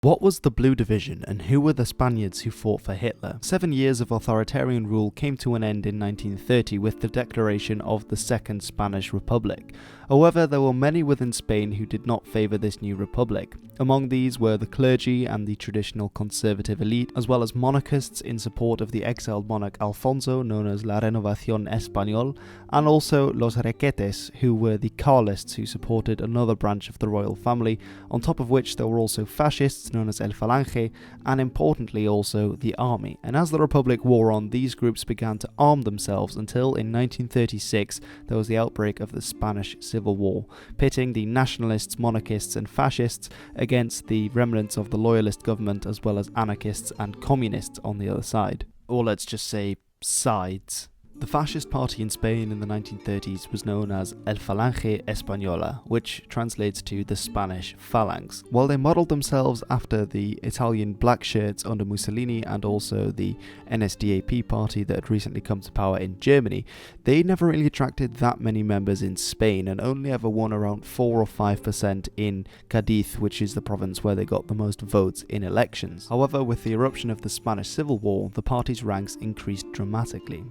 What was the Blue Division, and who were the Spaniards who fought for Hitler? 7 years of authoritarian rule came to an end in 1930 with the declaration of the Second Spanish Republic. However, there were many within Spain who did not favour this new republic. Among these were the clergy and the traditional conservative elite, as well as monarchists in support of the exiled monarch Alfonso, known as La Renovación Español, and also Los Requetes, who were the Carlists who supported another branch of the royal family, on top of which there were also fascists known as El Falange, and importantly also the army. And as the Republic wore on, these groups began to arm themselves until in 1936 there was the outbreak of the Spanish Civil War, pitting the nationalists, monarchists and fascists against the remnants of the loyalist government, as well as anarchists and communists on the other side. Or let's just say sides. The fascist party in Spain in the 1930s was known as El Falange Española, which translates to the Spanish Phalanx. While they modelled themselves after the Italian black shirts under Mussolini and also the NSDAP party that had recently come to power in Germany, they never really attracted that many members in Spain and only ever won around 4 or 5% in Cádiz, which is the province where they got the most votes in elections. However, with the eruption of the Spanish Civil War, the party's ranks increased dramatically.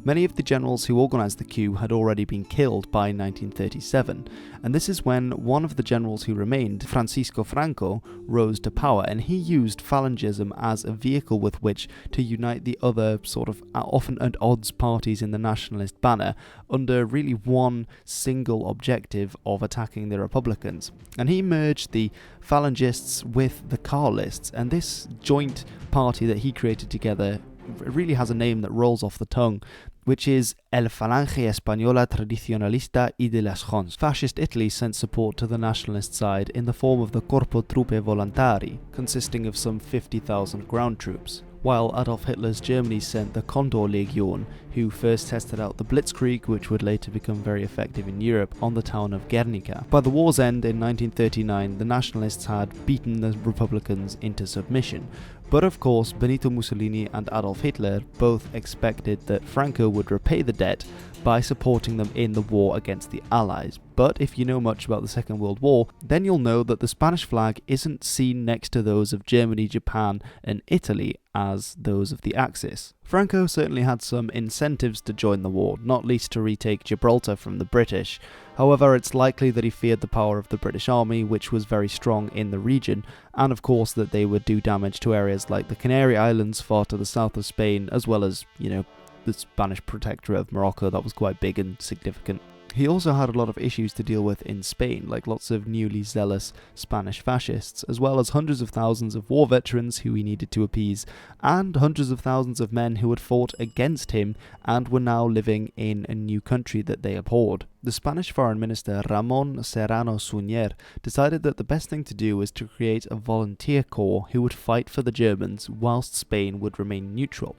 Many of the generals who organised the coup had already been killed by 1937, and this is when one of the generals who remained, Francisco Franco, rose to power, and he used Phalangism as a vehicle with which to unite the other sort of often at odds parties in the nationalist banner under really one single objective of attacking the Republicans. And he merged the Phalangists with the Carlists, and this joint party that he created together really has a name that rolls off the tongue, which is El Falange Española Tradicionalista y de las Jons. Fascist Italy sent support to the nationalist side in the form of the Corpo Truppe Volontari, consisting of some 50,000 ground troops, while Adolf Hitler's Germany sent the Condor Legion, who first tested out the Blitzkrieg, which would later become very effective in Europe, on the town of Guernica. By the war's end in 1939, the nationalists had beaten the Republicans into submission. But of course, Benito Mussolini and Adolf Hitler both expected that Franco would repay the debt by supporting them in the war against the Allies. But if you know much about the Second World War, then you'll know that the Spanish flag isn't seen next to those of Germany, Japan and Italy as those of the Axis. Franco certainly had some incentives to join the war, not least to retake Gibraltar from the British. However, it's likely that he feared the power of the British Army, which was very strong in the region, and of course that they would do damage to areas like the Canary Islands far to the south of Spain, as well as, the Spanish protectorate of Morocco that was quite big and significant. He also had a lot of issues to deal with in Spain, like lots of newly zealous Spanish fascists, as well as hundreds of thousands of war veterans who he needed to appease, and hundreds of thousands of men who had fought against him and were now living in a new country that they abhorred. The Spanish Foreign Minister Ramón Serrano Suñer decided that the best thing to do was to create a volunteer corps who would fight for the Germans whilst Spain would remain neutral.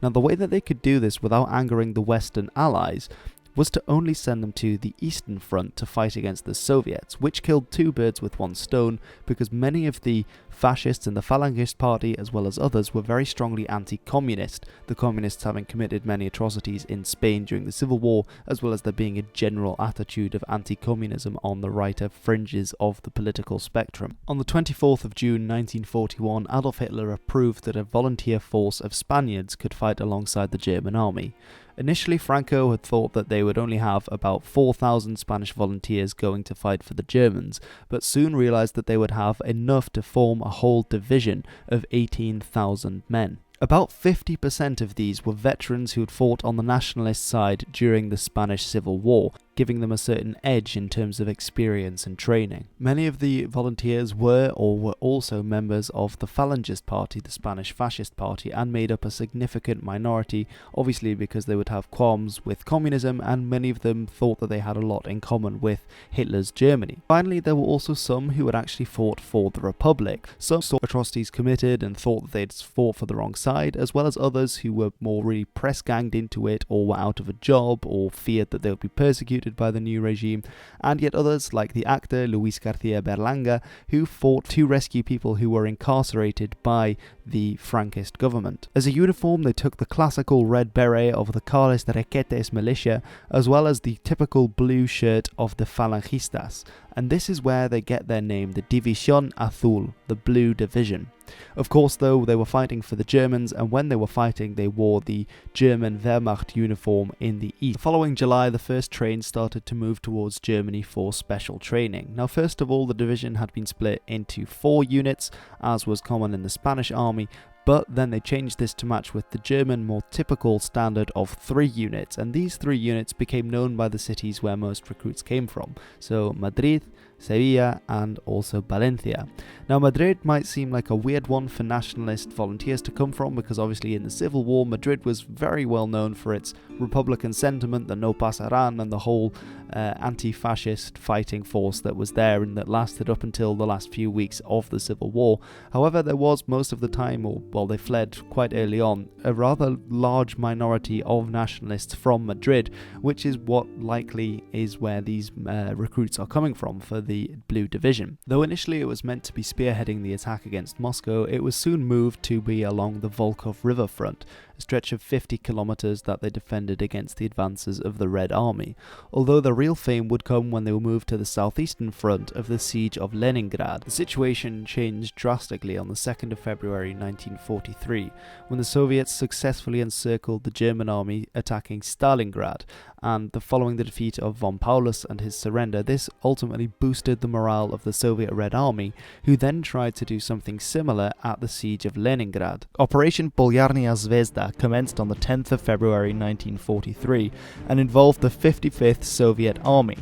Now, the way that they could do this without angering the Western allies was to only send them to the Eastern Front to fight against the Soviets, which killed two birds with one stone, because many of the fascists in the Falangist party, as well as others, were very strongly anti-communist, the communists having committed many atrocities in Spain during the Civil War, as well as there being a general attitude of anti-communism on the righter fringes of the political spectrum. On the 24th of June 1941, Adolf Hitler approved that a volunteer force of Spaniards could fight alongside the German army. Initially, Franco had thought that they would only have about 4,000 Spanish volunteers going to fight for the Germans, but soon realised that they would have enough to form a whole division of 18,000 men. About 50% of these were veterans who had fought on the nationalist side during the Spanish Civil War, giving them a certain edge in terms of experience and training. Many of the volunteers were also members of the Falangist party, the Spanish fascist party, and made up a significant minority, obviously because they would have qualms with communism, and many of them thought that they had a lot in common with Hitler's Germany. Finally, there were also some who had actually fought for the Republic. Some saw atrocities committed and thought that they'd fought for the wrong side, as well as others who were more really press-ganged into it, or were out of a job, or feared that they would be persecuted persecuted by the new regime, and yet others, like the actor Luis García Berlanga, who fought to rescue people who were incarcerated by the Frankist government. As a uniform, they took the classical red beret of the Carlist Requetes militia, as well as the typical blue shirt of the Falangistas, and this is where they get their name, the División Azul, the Blue Division. Of course, though, they were fighting for the Germans, and when they were fighting, they wore the German Wehrmacht uniform in the east. The following July, the first train started to move towards Germany for special training. Now, first of all, the division had been split into 4 units, as was common in the Spanish army, but then they changed this to match with the German more typical standard of 3 units, and these 3 units became known by the cities where most recruits came from, so Madrid, Sevilla, and also Valencia. Now, Madrid might seem like a weird one for nationalist volunteers to come from, because obviously in the Civil War, Madrid was very well known for its Republican sentiment, the no pasarán, and the whole anti-fascist fighting force that was there and that lasted up until the last few weeks of the Civil War. However, there was most of the time, they fled quite early on, a rather large minority of nationalists from Madrid, which is what likely is where these recruits are coming from for the Blue Division. Though initially it was meant to be spearheading the attack against Moscow, it was soon moved to be along the Volkhov River front, a stretch of 50 kilometers that they defended against the advances of the Red Army, although the real fame would come when they were moved to the southeastern front of the siege of Leningrad. The situation changed drastically on the 2nd of February 1943, when the Soviets successfully encircled the German army attacking Stalingrad, and following the defeat of von Paulus and his surrender, this ultimately boosted the morale of the Soviet Red Army, who then tried to do something similar at the siege of Leningrad. Operation Polyarnaya Zvezda commenced on the 10th of February 1943 and involved the 55th Soviet Army.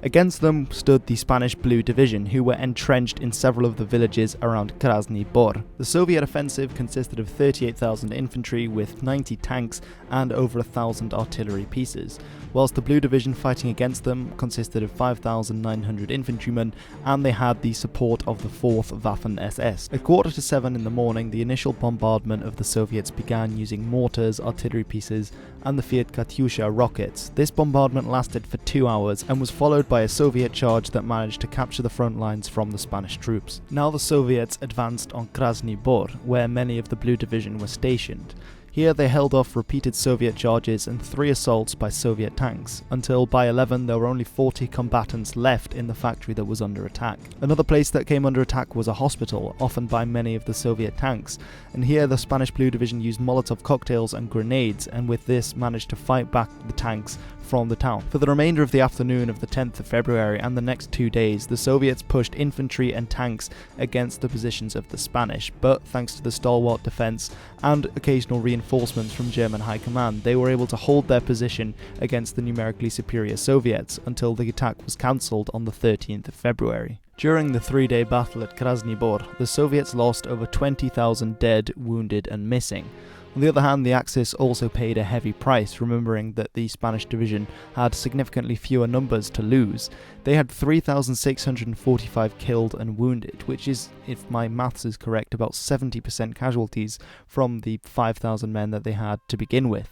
Against them stood the Spanish Blue Division, who were entrenched in several of the villages around Krasny Bor. The Soviet offensive consisted of 38,000 infantry with 90 tanks and over 1,000 artillery pieces, whilst the Blue Division fighting against them consisted of 5,900 infantrymen, and they had the support of the 4th Waffen-SS. At 6:45 in the morning, the initial bombardment of the Soviets began using mortars, artillery pieces, and the Fiat Katyusha rockets. This bombardment lasted for 2 hours and was followed by a Soviet charge that managed to capture the front lines from the Spanish troops. Now the Soviets advanced on Krasny Bor, where many of the Blue Division were stationed. Here they held off repeated Soviet charges and 3 assaults by Soviet tanks, until by 11 there were only 40 combatants left in the factory that was under attack. Another place that came under attack was a hospital, often by many of the Soviet tanks, and here the Spanish Blue Division used Molotov cocktails and grenades, and with this managed to fight back the tanks from the town. For the remainder of the afternoon of the 10th of February and the next 2 days, the Soviets pushed infantry and tanks against the positions of the Spanish, but thanks to the stalwart defense and occasional reinforcements from German high command, they were able to hold their position against the numerically superior Soviets until the attack was cancelled on the 13th of February. During the 3-day battle at Krasny Bor, the Soviets lost over 20,000 dead, wounded and missing. On the other hand, the Axis also paid a heavy price, remembering that the Spanish division had significantly fewer numbers to lose. They had 3,645 killed and wounded, which is, if my maths is correct, about 70% casualties from the 5,000 men that they had to begin with,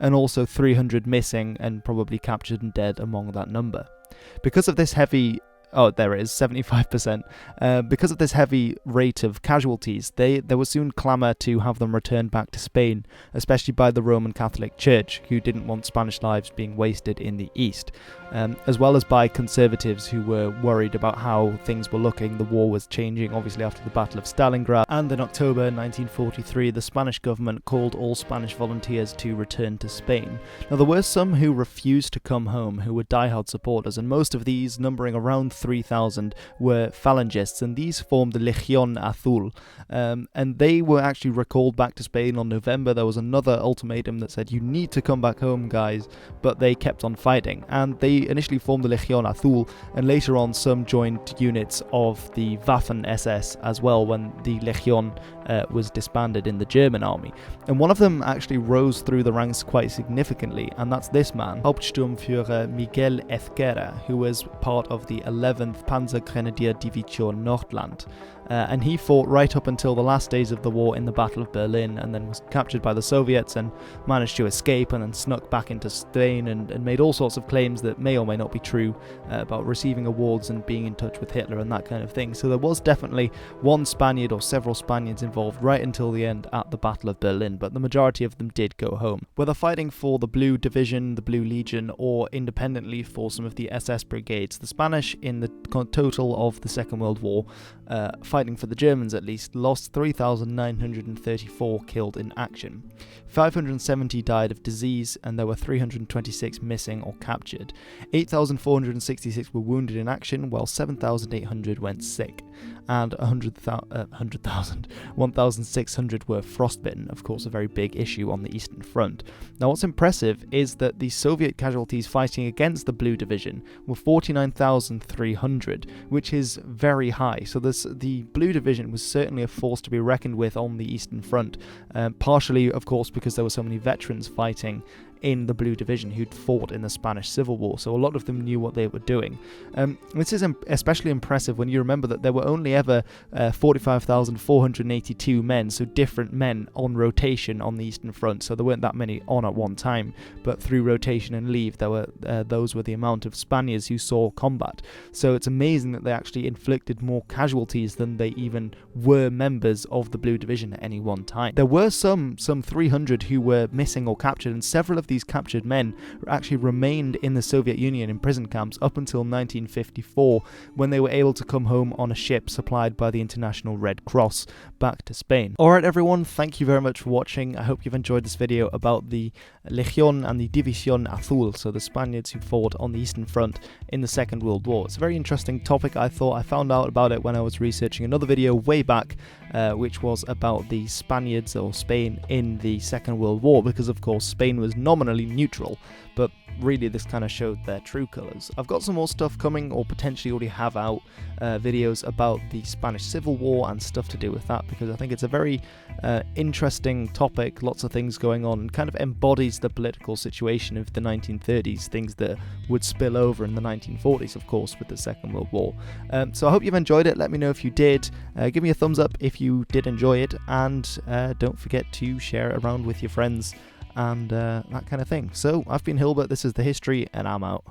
and also 300 missing and probably captured and dead among that number. Because of this heavy 75%. Because of this heavy rate of casualties, there was soon clamour to have them returned back to Spain, especially by the Roman Catholic Church, who didn't want Spanish lives being wasted in the East, as well as by conservatives who were worried about how things were looking. The war was changing, obviously, after the Battle of Stalingrad, and in October 1943, the Spanish government called all Spanish volunteers to return to Spain. Now, there were some who refused to come home, who were diehard supporters, and most of these, numbering around 3,000, were Phalangists, and these formed the Legión Azul, and they were actually recalled back to Spain on November. There was another ultimatum that said, you need to come back home, guys, but they kept on fighting, and they initially formed the Legión Azul, and later on some joined units of the Waffen-SS as well when the Legión was disbanded in the German army, and one of them actually rose through the ranks quite significantly, and that's this man, Hauptsturmführer Miguel Ezquerra, who was part of the 11th Panzergrenadier Division Nordland. and he fought right up until the last days of the war in the Battle of Berlin, and then was captured by the Soviets and managed to escape, and then snuck back into Spain and made all sorts of claims that may or may not be true about receiving awards and being in touch with Hitler and that kind of thing. So there was definitely one Spaniard or several Spaniards involved right until the end at the Battle of Berlin, but the majority of them did go home. Whether fighting for the Blue Division, the Blue Legion, or independently for some of the SS brigades, the Spanish in the total of the Second World War, fighting for the Germans at least, lost 3,934 killed in action. 570 died of disease, and there were 326 missing or captured. 8,466 were wounded in action, while 7,800 went sick, and 1,600 were frostbitten, of course a very big issue on the Eastern Front. Now what's impressive is that the Soviet casualties fighting against the Blue Division were 49,300, which is very high. So the Blue Division was certainly a force to be reckoned with on the Eastern Front, partially of course because there were so many veterans fighting in the Blue Division who'd fought in the Spanish Civil War, so a lot of them knew what they were doing. This is especially impressive when you remember that there were only ever 45,482 men, so different men on rotation on the Eastern Front, so there weren't that many on at one time, but through rotation and leave, there were those were the amount of Spaniards who saw combat. So it's amazing that they actually inflicted more casualties than they even were members of the Blue Division at any one time. There were some 300 who were missing or captured, and several of these captured men actually remained in the Soviet Union in prison camps up until 1954, when they were able to come home on a ship supplied by the International Red Cross back to Spain. Alright everyone, thank you very much for watching. I hope you've enjoyed this video about the Legión and the División Azul, so the Spaniards who fought on the Eastern Front in the Second World War. It's a very interesting topic. I thought I found out about it when I was researching another video way back, which was about the Spaniards or Spain in the Second World War, because of course Spain was nominally neutral, but really this kind of showed their true colours. I've got some more stuff coming, or potentially already have out, videos about the Spanish Civil War and stuff to do with that, because I think it's a very interesting topic, lots of things going on, and kind of embodies the political situation of the 1930s, things that would spill over in the 1940s, of course, with the Second World War. So I hope you've enjoyed it. Let me know if you did. Give me a thumbs up if you did enjoy it, and don't forget to share it around with your friends and that kind of thing. So I've been Hilbert, this is The History, and I'm out.